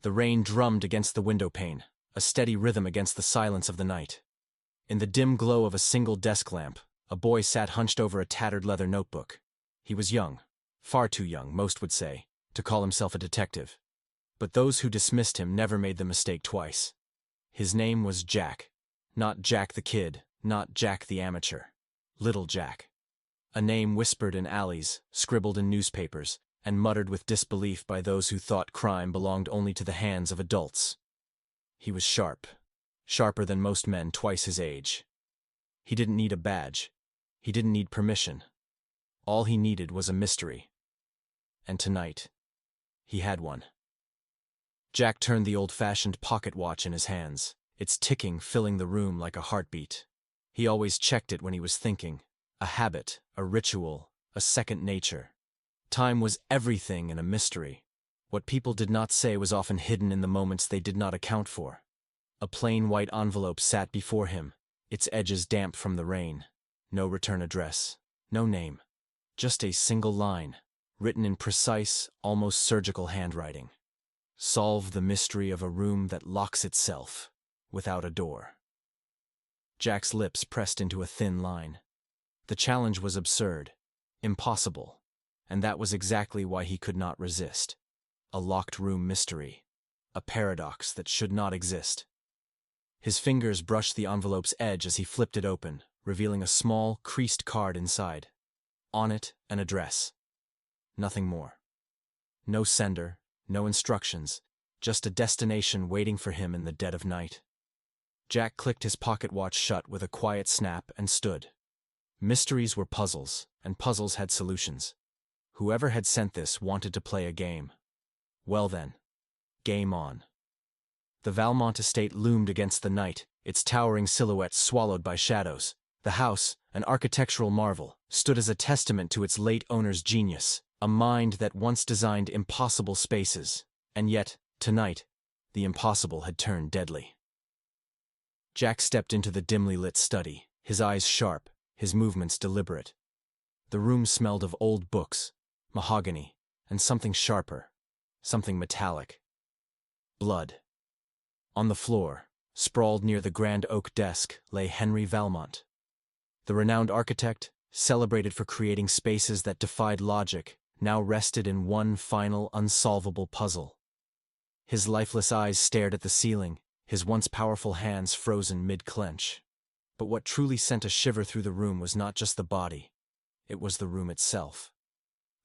The rain drummed against the window pane, a steady rhythm against the silence of the night. In the dim glow of a single desk lamp, a boy sat hunched over a tattered leather notebook. He was young, far too young, most would say, to call himself a detective. But those who dismissed him never made the mistake twice. His name was Jack. Not Jack the Kid, not Jack the Amateur. Little Jack. A name whispered in alleys, scribbled in newspapers, and muttered with disbelief by those who thought crime belonged only to the hands of adults. He was sharp. Sharper than most men twice his age. He didn't need a badge. He didn't need permission. All he needed was a mystery. And tonight, he had one. Jack turned the old-fashioned pocket watch in his hands, its ticking filling the room like a heartbeat. He always checked it when he was thinking. A habit, a ritual, a second nature. Time was everything and a mystery. What people did not say was often hidden in the moments they did not account for. A plain white envelope sat before him, its edges damp from the rain. No return address, no name. Just a single line, written in precise, almost surgical handwriting. Solve the mystery of a room that locks itself, without a door. Jack's lips pressed into a thin line. The challenge was absurd, impossible, and that was exactly why he could not resist. A locked room mystery, a paradox that should not exist. His fingers brushed the envelope's edge as he flipped it open, revealing a small, creased card inside. On it, an address. Nothing more. No sender, no instructions, just a destination waiting for him in the dead of night. Jack clicked his pocket watch shut with a quiet snap and stood. Mysteries were puzzles, and puzzles had solutions. Whoever had sent this wanted to play a game. Well then, game on. The Valmont estate loomed against the night, its towering silhouette swallowed by shadows. The house, an architectural marvel, stood as a testament to its late owner's genius, a mind that once designed impossible spaces, and yet, tonight, the impossible had turned deadly. Jack stepped into the dimly lit study, his eyes sharp, his movements deliberate. The room smelled of old books, mahogany, and something sharper, something metallic. Blood. On the floor, sprawled near the grand oak desk, lay Henry Valmont. The renowned architect, celebrated for creating spaces that defied logic, now rested in one final, unsolvable puzzle. His lifeless eyes stared at the ceiling, his once powerful hands frozen mid-clench. But what truly sent a shiver through the room was not just the body, it was the room itself.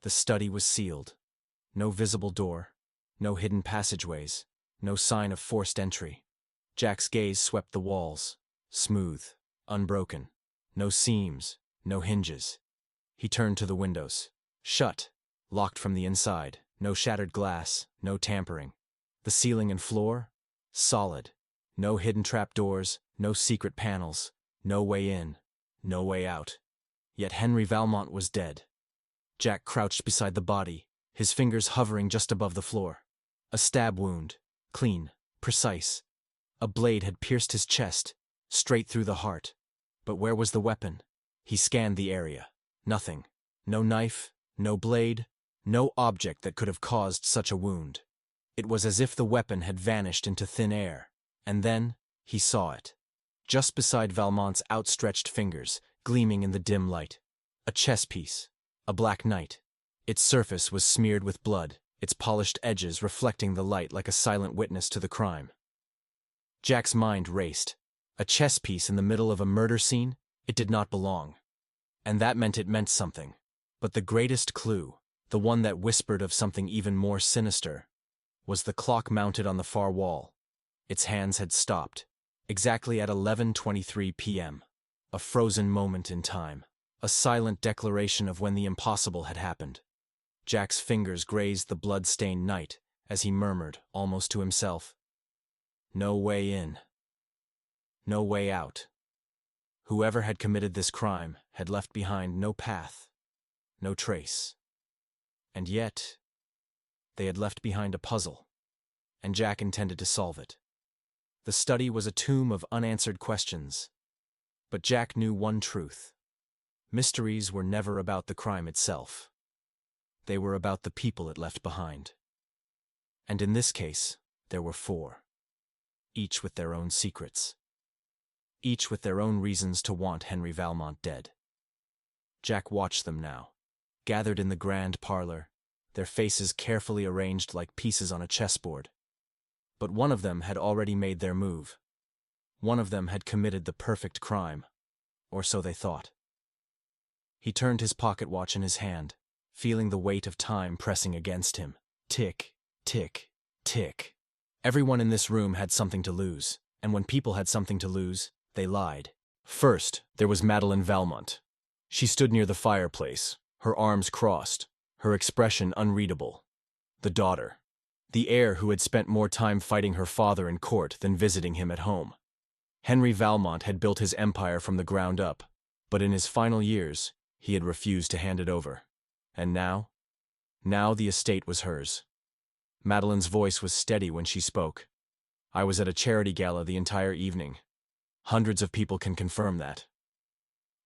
The study was sealed. No visible door, no hidden passageways, no sign of forced entry. Jack's gaze swept the walls, smooth, unbroken. No seams, no hinges. He turned to the windows. Shut, locked from the inside, no shattered glass, no tampering. The ceiling and floor? Solid. No hidden trapdoors, no secret panels, no way in, no way out. Yet Henry Valmont was dead. Jack crouched beside the body, his fingers hovering just above the floor. A stab wound, clean, precise. A blade had pierced his chest, straight through the heart. But where was the weapon? He scanned the area. Nothing. No knife, no blade, no object that could have caused such a wound. It was as if the weapon had vanished into thin air. And then, he saw it. Just beside Valmont's outstretched fingers, gleaming in the dim light. A chess piece. A black knight. Its surface was smeared with blood, its polished edges reflecting the light like a silent witness to the crime. Jack's mind raced. A chess piece in the middle of a murder scene? It did not belong. And that meant it meant something. But the greatest clue, the one that whispered of something even more sinister, was the clock mounted on the far wall. Its hands had stopped, exactly at 11:23 p.m. A frozen moment in time, a silent declaration of when the impossible had happened. Jack's fingers grazed the blood-stained night as he murmured, almost to himself, "No way in. No way out." Whoever had committed this crime had left behind no path, no trace. And yet, they had left behind a puzzle, and Jack intended to solve it. The study was a tomb of unanswered questions, but Jack knew one truth. Mysteries were never about the crime itself. They were about the people it left behind. And in this case, there were 4. Each with their own secrets. Each with their own reasons to want Henry Valmont dead. Jack watched them now, gathered in the grand parlor, their faces carefully arranged like pieces on a chessboard. But one of them had already made their move. One of them had committed the perfect crime, or so they thought. He turned his pocket watch in his hand, feeling the weight of time pressing against him. Tick, tick, tick. Everyone in this room had something to lose, and when people had something to lose, they lied. First, there was Madeline Valmont. She stood near the fireplace, her arms crossed, her expression unreadable. The daughter. The heir who had spent more time fighting her father in court than visiting him at home. Henry Valmont had built his empire from the ground up, but in his final years, he had refused to hand it over. And now? Now the estate was hers. Madeline's voice was steady when she spoke. I was at a charity gala the entire evening. Hundreds of people can confirm that.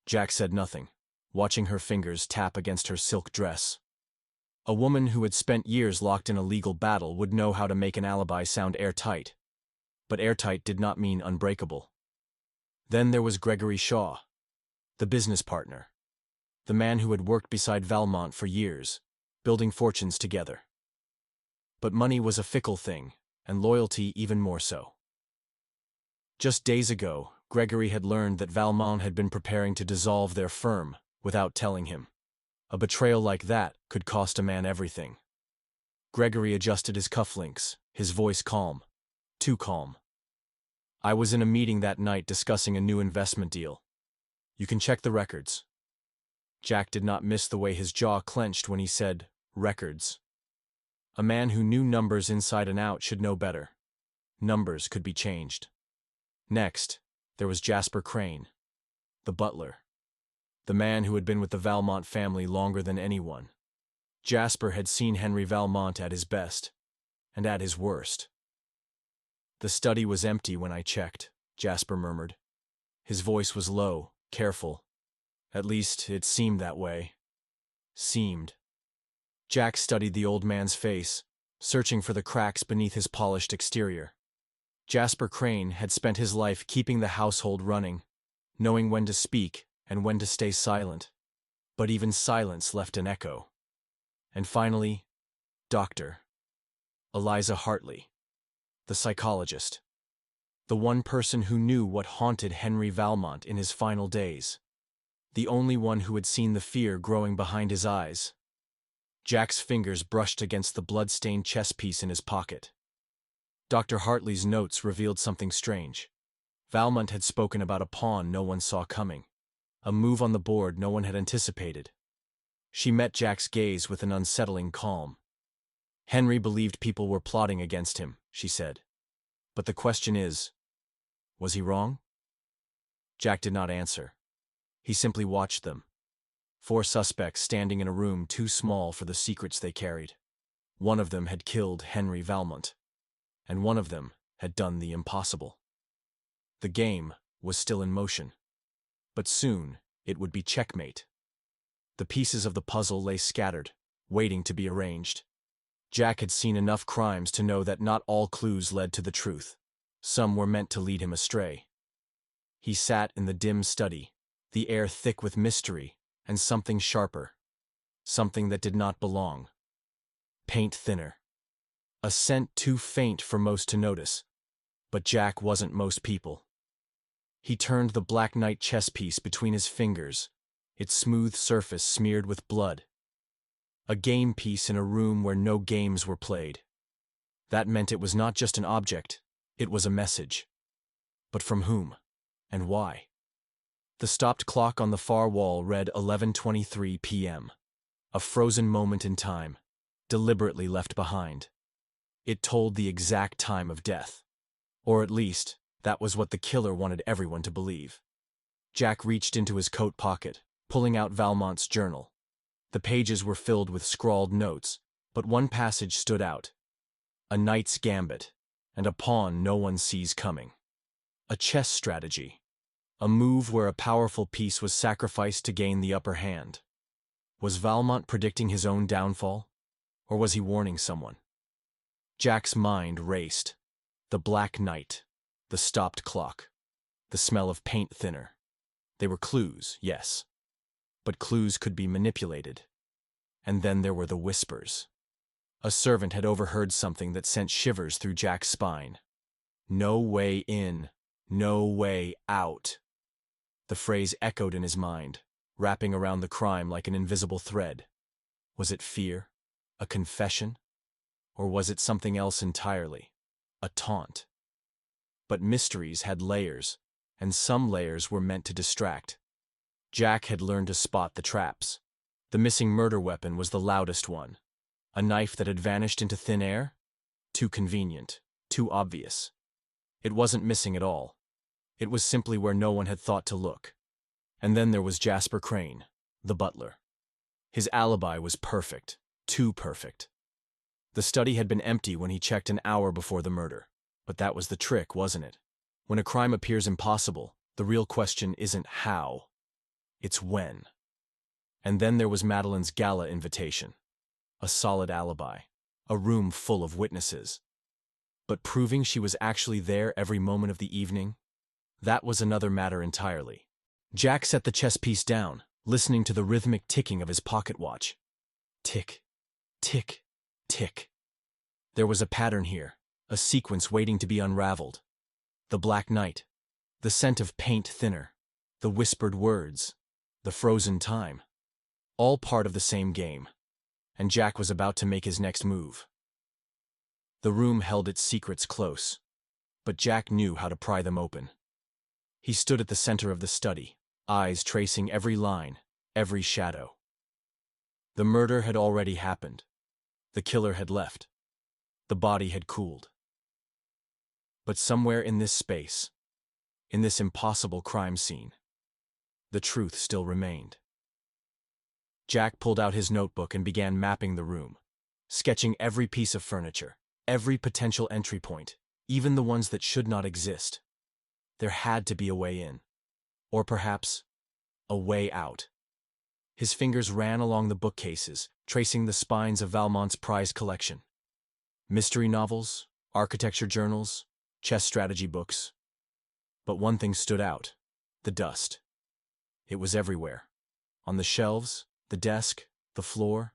Jack said nothing, watching her fingers tap against her silk dress. A woman who had spent years locked in a legal battle would know how to make an alibi sound airtight. But airtight did not mean unbreakable. Then there was Gregory Shaw, the business partner. The man who had worked beside Valmont for years, building fortunes together. But money was a fickle thing, and loyalty even more so. Just days ago, Gregory had learned that Valmont had been preparing to dissolve their firm without telling him. A betrayal like that could cost a man everything. Gregory adjusted his cufflinks, his voice calm. Too calm. I was in a meeting that night discussing a new investment deal. You can check the records. Jack did not miss the way his jaw clenched when he said, records. A man who knew numbers inside and out should know better. Numbers could be changed. Next, there was Jasper Crane, the butler. The man who had been with the Valmont family longer than anyone. Jasper had seen Henry Valmont at his best, and at his worst. The study was empty when I checked, Jasper murmured. His voice was low, careful. At least, it seemed that way. Seemed. Jack studied the old man's face, searching for the cracks beneath his polished exterior. Jasper Crane had spent his life keeping the household running, knowing when to speak and when to stay silent. But even silence left an echo. And finally, Dr. Eliza Hartley, the psychologist. The one person who knew what haunted Henry Valmont in his final days. The only one who had seen the fear growing behind his eyes. Jack's fingers brushed against the blood-stained chess piece in his pocket. Dr. Hartley's notes revealed something strange. Valmont had spoken about a pawn no one saw coming. A move on the board no one had anticipated. She met Jack's gaze with an unsettling calm. Henry believed people were plotting against him, she said. But the question is, was he wrong? Jack did not answer. He simply watched them. 4 suspects standing in a room too small for the secrets they carried. One of them had killed Henry Valmont, and one of them had done the impossible. The game was still in motion, but soon it would be checkmate. The pieces of the puzzle lay scattered, waiting to be arranged. Jack had seen enough crimes to know that not all clues led to the truth. Some were meant to lead him astray. He sat in the dim study, the air thick with mystery, and something sharper. Something that did not belong. Paint thinner. A scent too faint for most to notice. But Jack wasn't most people. He turned the Black Knight chess piece between his fingers, its smooth surface smeared with blood. A game piece in a room where no games were played. That meant it was not just an object, it was a message. But from whom? And why? The stopped clock on the far wall read 11:23 p.m. A frozen moment in time, deliberately left behind. It told the exact time of death. Or at least, that was what the killer wanted everyone to believe. Jack reached into his coat pocket, pulling out Valmont's journal. The pages were filled with scrawled notes, but one passage stood out. A knight's gambit, and a pawn no one sees coming. A chess strategy. A move where a powerful piece was sacrificed to gain the upper hand. Was Valmont predicting his own downfall? Or was he warning someone? Jack's mind raced. The black night, the stopped clock, the smell of paint thinner. They were clues, yes. But clues could be manipulated. And then there were the whispers. A servant had overheard something that sent shivers through Jack's spine. No way in, no way out. The phrase echoed in his mind, wrapping around the crime like an invisible thread. Was it fear? A confession? Or was it something else entirely? A taunt? But mysteries had layers, and some layers were meant to distract. Jack had learned to spot the traps. The missing murder weapon was the loudest one. A knife that had vanished into thin air? Too convenient, too obvious. It wasn't missing at all. It was simply where no one had thought to look. And then there was Jasper Crane, the butler. His alibi was perfect, too perfect. The study had been empty when he checked an hour before the murder. But that was the trick, wasn't it? When a crime appears impossible, the real question isn't how. It's when. And then there was Madeline's gala invitation. A solid alibi. A room full of witnesses. But proving she was actually there every moment of the evening? That was another matter entirely. Jack set the chess piece down, listening to the rhythmic ticking of his pocket watch. Tick, tick, tick. There was a pattern here, a sequence waiting to be unraveled. The black night, the scent of paint thinner, the whispered words, the frozen time. All part of the same game. And Jack was about to make his next move. The room held its secrets close, but Jack knew how to pry them open. He stood at the center of the study, eyes tracing every line, every shadow. The murder had already happened. The killer had left. The body had cooled. But somewhere in this space, in this impossible crime scene, the truth still remained. Jack pulled out his notebook and began mapping the room, sketching every piece of furniture, every potential entry point, even the ones that should not exist. There had to be a way in. Or perhaps, a way out. His fingers ran along the bookcases, tracing the spines of Valmont's prize collection. Mystery novels, architecture journals, chess strategy books. But one thing stood out: the dust. It was everywhere. On the shelves, the desk, the floor.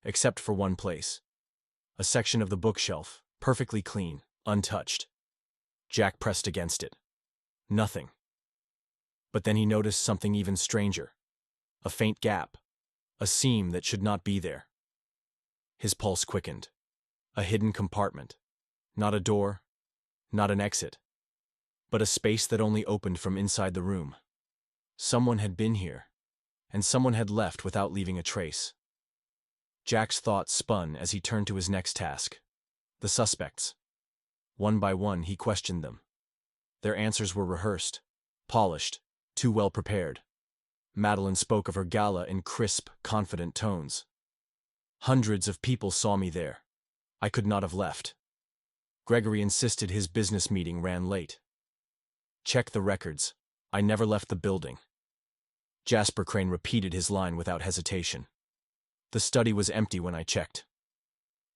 Except for one place. A section of the bookshelf, perfectly clean, untouched. Jack pressed against it. Nothing. But then he noticed something even stranger. A faint gap. A seam that should not be there. His pulse quickened. A hidden compartment. Not a door. Not an exit. But a space that only opened from inside the room. Someone had been here. And someone had left without leaving a trace. Jack's thoughts spun as he turned to his next task. The suspects. One by one, he questioned them. Their answers were rehearsed, polished, too well prepared. Madeline spoke of her gala in crisp, confident tones. Hundreds of people saw me there. I could not have left. Gregory insisted his business meeting ran late. Check the records. I never left the building. Jasper Crane repeated his line without hesitation. The study was empty when I checked.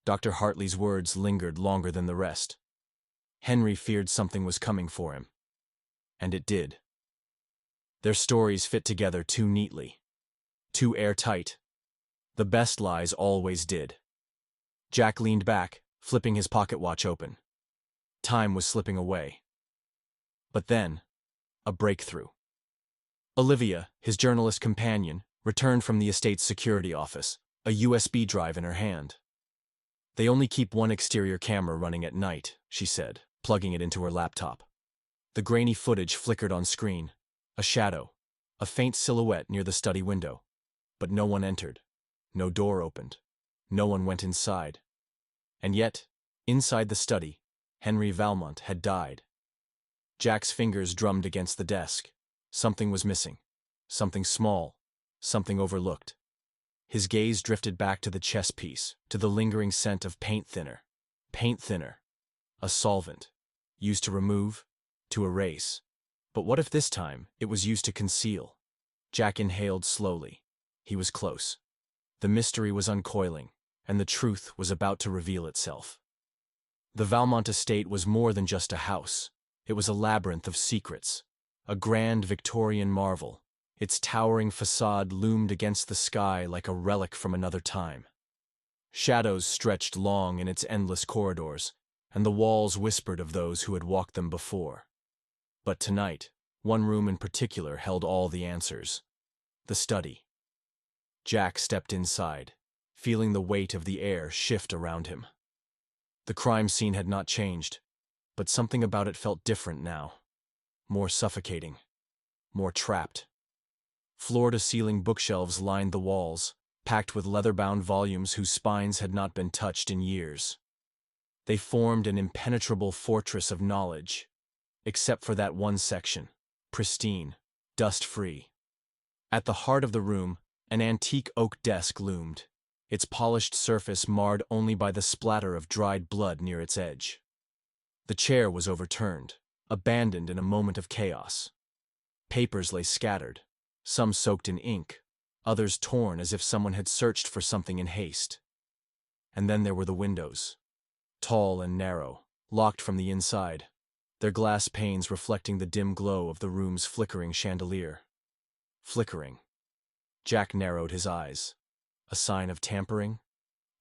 Dr. Hartley's words lingered longer than the rest. Henry feared something was coming for him. And it did. Their stories fit together too neatly. Too airtight. The best lies always did. Jack leaned back, flipping his pocket watch open. Time was slipping away. But then, a breakthrough. Olivia, his journalist companion, returned from the estate's security office, a USB drive in her hand. They only keep one exterior camera running at night, she said, plugging it into her laptop. The grainy footage flickered on screen. A shadow, a faint silhouette near the study window. But no one entered. No door opened. No one went inside. And yet, inside the study, Henry Valmont had died. Jack's fingers drummed against the desk. Something was missing. Something small. Something overlooked. His gaze drifted back to the chess piece, to the lingering scent of paint thinner. Paint thinner. A solvent. Used to remove, to erase. But what if this time it was used to conceal? Jack inhaled slowly. He was close. The mystery was uncoiling, and the truth was about to reveal itself. The Valmont estate was more than just a house. It was a labyrinth of secrets, a grand Victorian marvel. Its towering facade loomed against the sky like a relic from another time. Shadows stretched long in its endless corridors, and the walls whispered of those who had walked them before. But tonight, one room in particular held all the answers: the study. Jack stepped inside, feeling the weight of the air shift around him. The crime scene had not changed, but something about it felt different now. More suffocating, more trapped. Floor-to-ceiling bookshelves lined the walls, packed with leather-bound volumes whose spines had not been touched in years. They formed an impenetrable fortress of knowledge, except for that one section, pristine, dust-free. At the heart of the room, an antique oak desk loomed, its polished surface marred only by the splatter of dried blood near its edge. The chair was overturned, abandoned in a moment of chaos. Papers lay scattered, some soaked in ink, others torn as if someone had searched for something in haste. And then there were the windows, tall and narrow, locked from the inside, their glass panes reflecting the dim glow of the room's flickering chandelier. Flickering. Jack narrowed his eyes. A sign of tampering?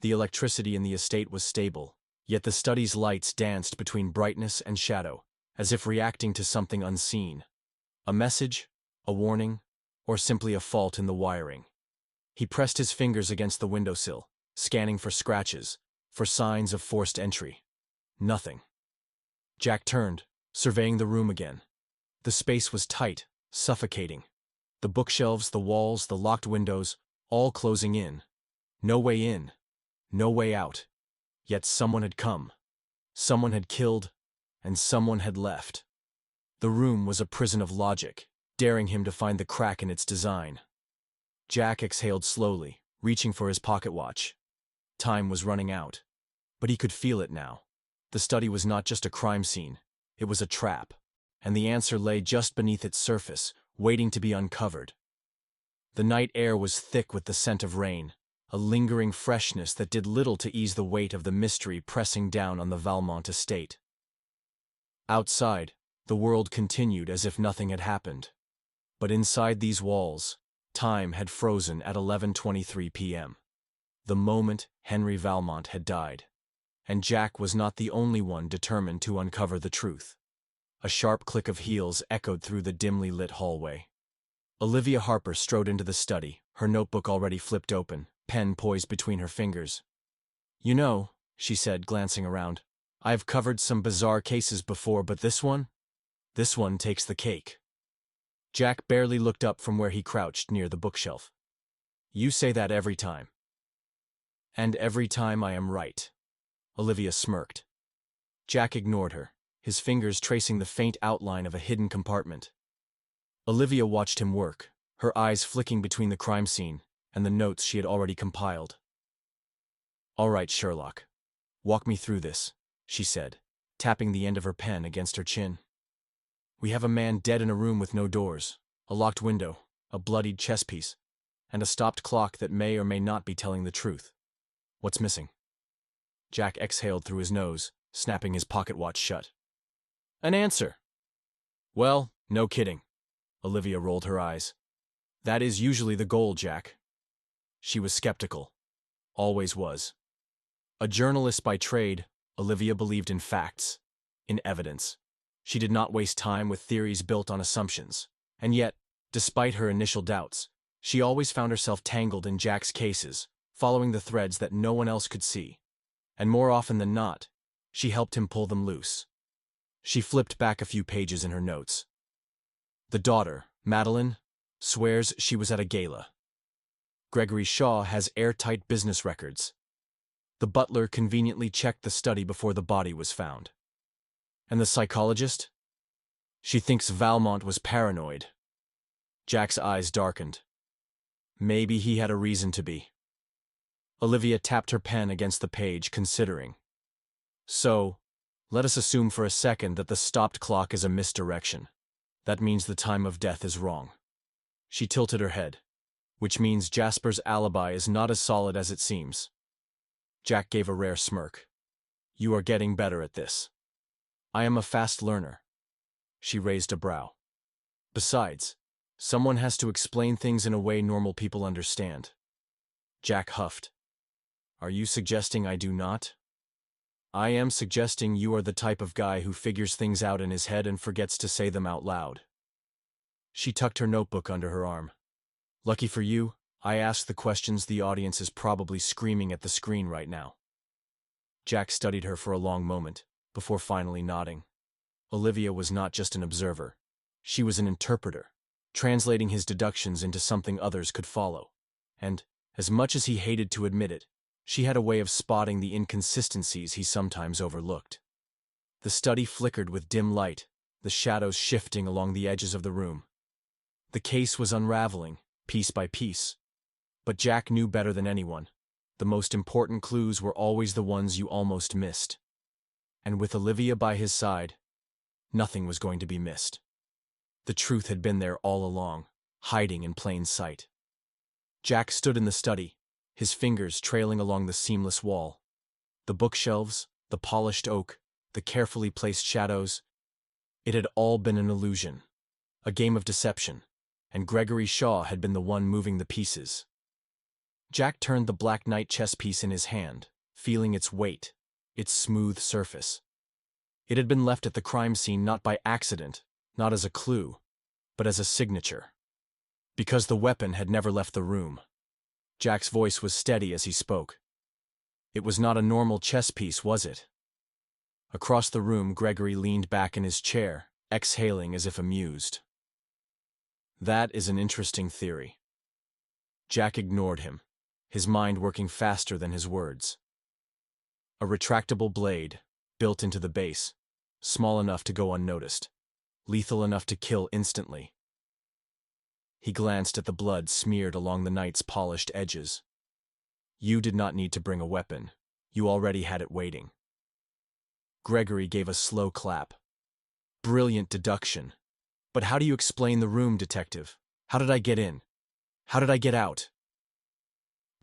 The electricity in the estate was stable, yet the study's lights danced between brightness and shadow, as if reacting to something unseen. A message? A warning? Or simply a fault in the wiring? He pressed his fingers against the windowsill, scanning for scratches, for signs of forced entry. Nothing. Jack turned, surveying the room again. The space was tight, suffocating. The bookshelves, the walls, the locked windows, all closing in. No way in, no way out. Yet someone had come. Someone had killed, and someone had left. The room was a prison of logic, daring him to find the crack in its design. Jack exhaled slowly, reaching for his pocket watch. Time was running out. But he could feel it now. The study was not just a crime scene, it was a trap, and the answer lay just beneath its surface, waiting to be uncovered. The night air was thick with the scent of rain, a lingering freshness that did little to ease the weight of the mystery pressing down on the Valmont estate. Outside, the world continued as if nothing had happened. But inside these walls, time had frozen at 11:23 p.m. The moment Henry Valmont had died. And Jack was not the only one determined to uncover the truth. A sharp click of heels echoed through the dimly lit hallway. Olivia Harper strode into the study, her notebook already flipped open, pen poised between her fingers. "You know," she said, glancing around, "I've covered some bizarre cases before, but this one takes the cake." Jack barely looked up from where he crouched near the bookshelf. "You say that every time." "And every time I am right." Olivia smirked. Jack ignored her, his fingers tracing the faint outline of a hidden compartment. Olivia watched him work, her eyes flicking between the crime scene and the notes she had already compiled. "All right, Sherlock. Walk me through this," she said, tapping the end of her pen against her chin. "We have a man dead in a room with no doors, a locked window, a bloodied chess piece, and a stopped clock that may or may not be telling the truth. What's missing?" Jack exhaled through his nose, snapping his pocket watch shut. "An answer." "Well, no kidding." Olivia rolled her eyes. "That is usually the goal, Jack." She was skeptical. Always was. A journalist by trade, Olivia believed in facts, in evidence. She did not waste time with theories built on assumptions. And yet, despite her initial doubts, she always found herself tangled in Jack's cases, following the threads that no one else could see. And more often than not, she helped him pull them loose. She flipped back a few pages in her notes. The daughter, Madeline, swears she was at a gala. Gregory Shaw has airtight business records. The butler conveniently checked the study before the body was found. And the psychologist? She thinks Valmont was paranoid. Jack's eyes darkened. Maybe he had a reason to be. Olivia tapped her pen against the page, considering. "So, let us assume for a second that the stopped clock is a misdirection. That means the time of death is wrong." She tilted her head. "Which means Jasper's alibi is not as solid as it seems." Jack gave a rare smirk. You are getting better at this. I am a fast learner. She raised a brow. Besides, someone has to explain things in a way normal people understand. Jack huffed. Are you suggesting I do not? I am suggesting you are the type of guy who figures things out in his head and forgets to say them out loud. She tucked her notebook under her arm. Lucky for you, I asked the questions the audience is probably screaming at the screen right now. Jack studied her for a long moment, before finally nodding. Olivia was not just an observer. She was an interpreter, translating his deductions into something others could follow. And, as much as he hated to admit it, she had a way of spotting the inconsistencies he sometimes overlooked. The study flickered with dim light, the shadows shifting along the edges of the room. The case was unraveling, piece by piece. But Jack knew better than anyone. The most important clues were always the ones you almost missed. And with Olivia by his side, nothing was going to be missed. The truth had been there all along, hiding in plain sight. Jack stood in the study, his fingers trailing along the seamless wall. The bookshelves, the polished oak, the carefully placed shadows. It had all been an illusion, a game of deception, and Gregory Shaw had been the one moving the pieces. Jack turned the Black Knight chess piece in his hand, feeling its weight, its smooth surface. It had been left at the crime scene not by accident, not as a clue, but as a signature. Because the weapon had never left the room. Jack's voice was steady as he spoke. It was not a normal chess piece, was it? Across the room, Gregory leaned back in his chair, exhaling as if amused. That is an interesting theory. Jack ignored him, his mind working faster than his words. A retractable blade, built into the base, small enough to go unnoticed, lethal enough to kill instantly. He glanced at the blood smeared along the knight's polished edges. You did not need to bring a weapon. You already had it waiting. Gregory gave a slow clap. Brilliant deduction. But how do you explain the room, detective? How did I get in? How did I get out?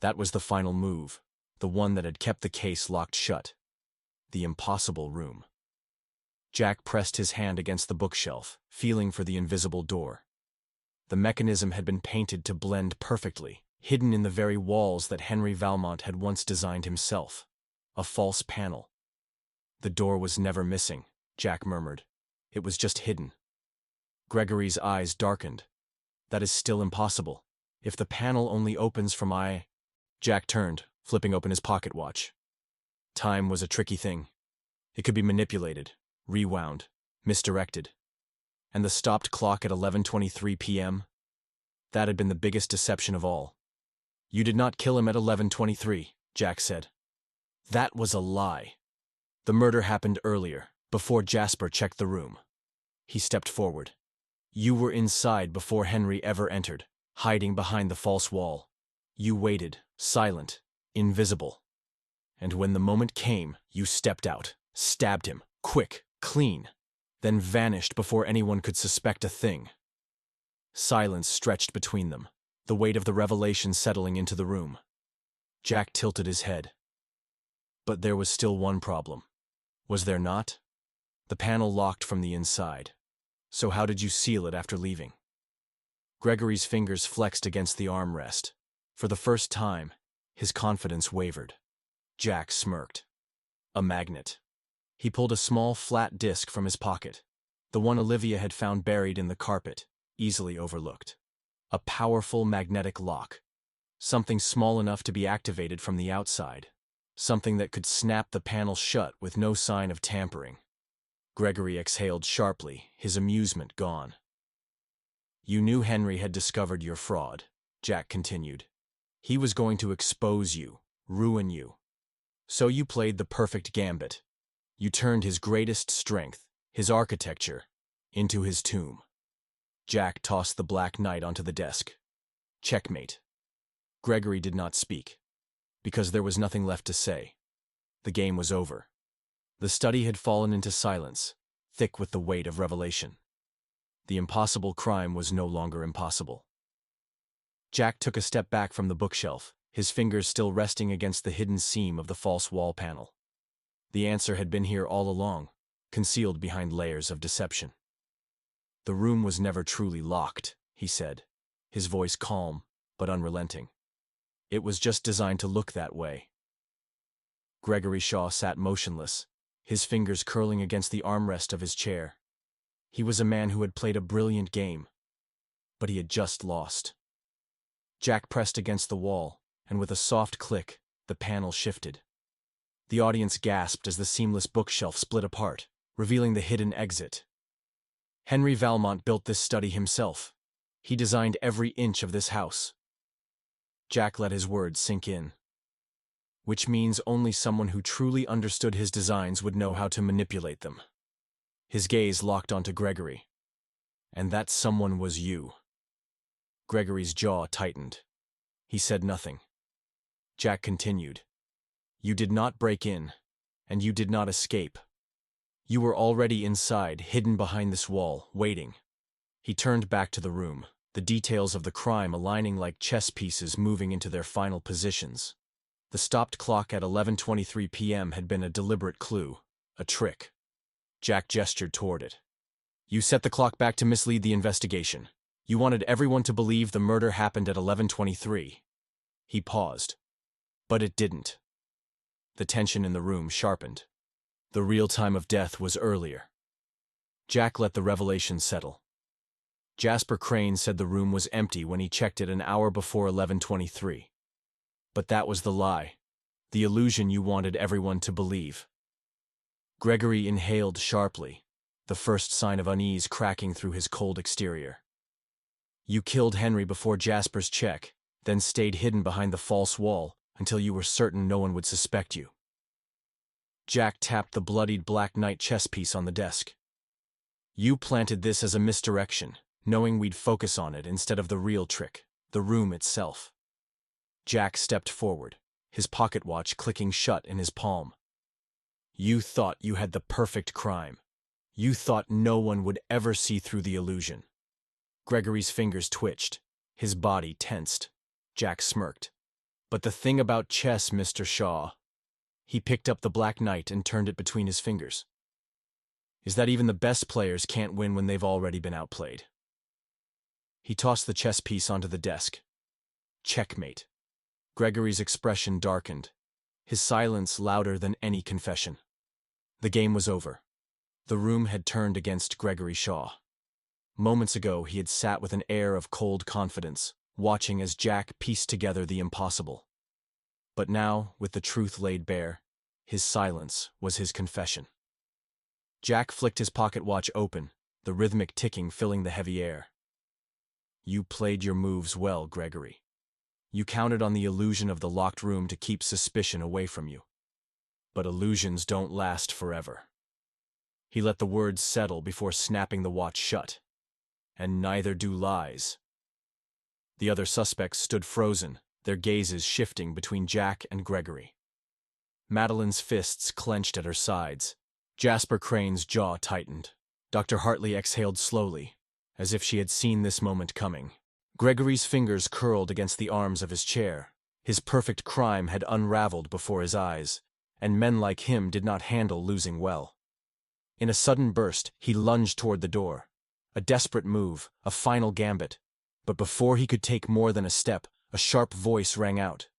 That was the final move, the one that had kept the case locked shut. The impossible room. Jack pressed his hand against the bookshelf, feeling for the invisible door. The mechanism had been painted to blend perfectly, hidden in the very walls that Henry Valmont had once designed himself. A false panel. The door was never missing, Jack murmured. It was just hidden. Gregory's eyes darkened. That is still impossible. If the panel only opens from Jack turned, flipping open his pocket watch. Time was a tricky thing. It could be manipulated, rewound, misdirected. And the stopped clock at 11:23 p.m.? That had been the biggest deception of all. You did not kill him at 11:23, Jack said. That was a lie. The murder happened earlier, before Jasper checked the room. He stepped forward. You were inside before Henry ever entered, hiding behind the false wall. You waited, silent, invisible. And when the moment came, you stepped out, stabbed him, quick, clean, then vanished before anyone could suspect a thing. Silence stretched between them, the weight of the revelation settling into the room. Jack tilted his head. But there was still one problem. Was there not? The panel locked from the inside. So how did you seal it after leaving? Gregory's fingers flexed against the armrest. For the first time, his confidence wavered. Jack smirked. A magnet. He pulled a small flat disc from his pocket, the one Olivia had found buried in the carpet, easily overlooked. A powerful magnetic lock. Something small enough to be activated from the outside. Something that could snap the panel shut with no sign of tampering. Gregory exhaled sharply, his amusement gone. You knew Henry had discovered your fraud, Jack continued. He was going to expose you, ruin you. So you played the perfect gambit. You turned his greatest strength, his architecture, into his tomb. Jack tossed the Black Knight onto the desk. Checkmate. Gregory did not speak, because there was nothing left to say. The game was over. The study had fallen into silence, thick with the weight of revelation. The impossible crime was no longer impossible. Jack took a step back from the bookshelf, his fingers still resting against the hidden seam of the false wall panel. The answer had been here all along, concealed behind layers of deception. The room was never truly locked, he said, his voice calm but unrelenting. It was just designed to look that way. Gregory Shaw sat motionless, his fingers curling against the armrest of his chair. He was a man who had played a brilliant game, but he had just lost. Jack pressed against the wall, and with a soft click, the panel shifted. The audience gasped as the seamless bookshelf split apart, revealing the hidden exit. Henry Valmont built this study himself. He designed every inch of this house. Jack let his words sink in. Which means only someone who truly understood his designs would know how to manipulate them. His gaze locked onto Gregory. And that someone was you. Gregory's jaw tightened. He said nothing. Jack continued. You did not break in, and you did not escape. You were already inside, hidden behind this wall, waiting. He turned back to the room, the details of the crime aligning like chess pieces moving into their final positions. The stopped clock at 11:23 p.m. had been a deliberate clue, a trick. Jack gestured toward it. You set the clock back to mislead the investigation. You wanted everyone to believe the murder happened at 11:23. He paused. But it didn't. The tension in the room sharpened. The real time of death was earlier. Jack let the revelation settle. Jasper Crane said the room was empty when he checked it an hour before 11:23. But that was the lie, the illusion you wanted everyone to believe. Gregory inhaled sharply, the first sign of unease cracking through his cold exterior. You killed Henry before Jasper's check, then stayed hidden behind the false wall until you were certain no one would suspect you. Jack tapped the bloodied Black Knight chess piece on the desk. You planted this as a misdirection, knowing we'd focus on it instead of the real trick, the room itself. Jack stepped forward, his pocket watch clicking shut in his palm. You thought you had the perfect crime. You thought no one would ever see through the illusion. Gregory's fingers twitched, his body tensed. Jack smirked. But the thing about chess, Mr. Shaw. He picked up the Black Knight and turned it between his fingers. Is that even the best players can't win when they've already been outplayed. He tossed the chess piece onto the desk. Checkmate. Gregory's expression darkened, his silence louder than any confession. The game was over. The room had turned against Gregory Shaw. Moments ago, he had sat with an air of cold confidence, watching as Jack pieced together the impossible. But now, with the truth laid bare, his silence was his confession. Jack flicked his pocket watch open, the rhythmic ticking filling the heavy air. You played your moves well, Gregory. You counted on the illusion of the locked room to keep suspicion away from you. But illusions don't last forever. He let the words settle before snapping the watch shut. And neither do lies. The other suspects stood frozen, their gazes shifting between Jack and Gregory. Madeline's fists clenched at her sides. Jasper Crane's jaw tightened. Dr. Hartley exhaled slowly, as if she had seen this moment coming. Gregory's fingers curled against the arms of his chair. His perfect crime had unraveled before his eyes, and men like him did not handle losing well. In a sudden burst, he lunged toward the door. A desperate move, a final gambit. But before he could take more than a step, a sharp voice rang out.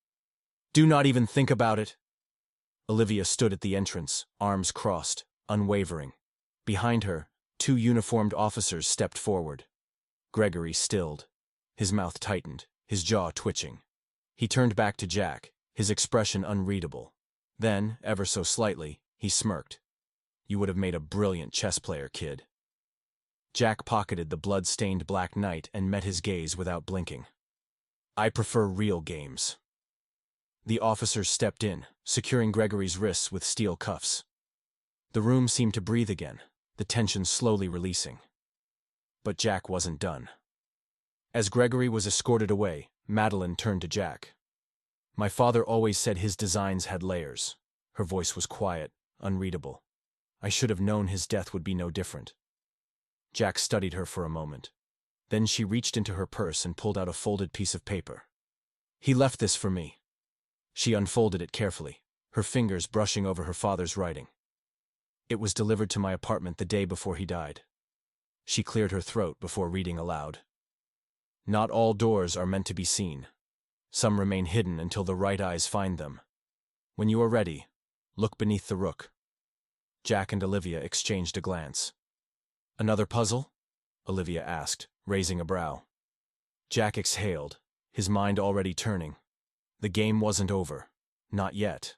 Do not even think about it. Olivia stood at the entrance, arms crossed, unwavering. Behind her, 2 uniformed officers stepped forward. Gregory stilled. His mouth tightened, his jaw twitching. He turned back to Jack, his expression unreadable. Then, ever so slightly, he smirked. You would have made a brilliant chess player, kid. Jack pocketed the blood-stained Black Knight and met his gaze without blinking. I prefer real games. The officers stepped in, securing Gregory's wrists with steel cuffs. The room seemed to breathe again, the tension slowly releasing. But Jack wasn't done. As Gregory was escorted away, Madeline turned to Jack. My father always said his designs had layers. Her voice was quiet, unreadable. I should have known his death would be no different. Jack studied her for a moment. Then she reached into her purse and pulled out a folded piece of paper. He left this for me. She unfolded it carefully, her fingers brushing over her father's writing. It was delivered to my apartment the day before he died. She cleared her throat before reading aloud. Not all doors are meant to be seen. Some remain hidden until the right eyes find them. When you are ready, look beneath the rook. Jack and Olivia exchanged a glance. Another puzzle? Olivia asked, raising a brow. Jack exhaled, his mind already turning. The game wasn't over. Not yet.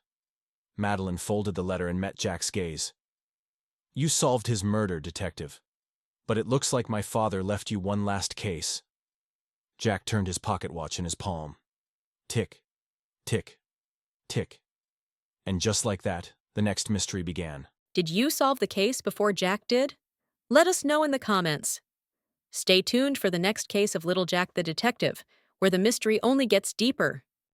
Madeline folded the letter and met Jack's gaze. You solved his murder, detective. But it looks like my father left you one last case. Jack turned his pocket watch in his palm. Tick, tick, tick. And just like that, the next mystery began. Did you solve the case before Jack did? Let us know in the comments. Stay tuned for the next case of Little Jack the Detective, where the mystery only gets deeper.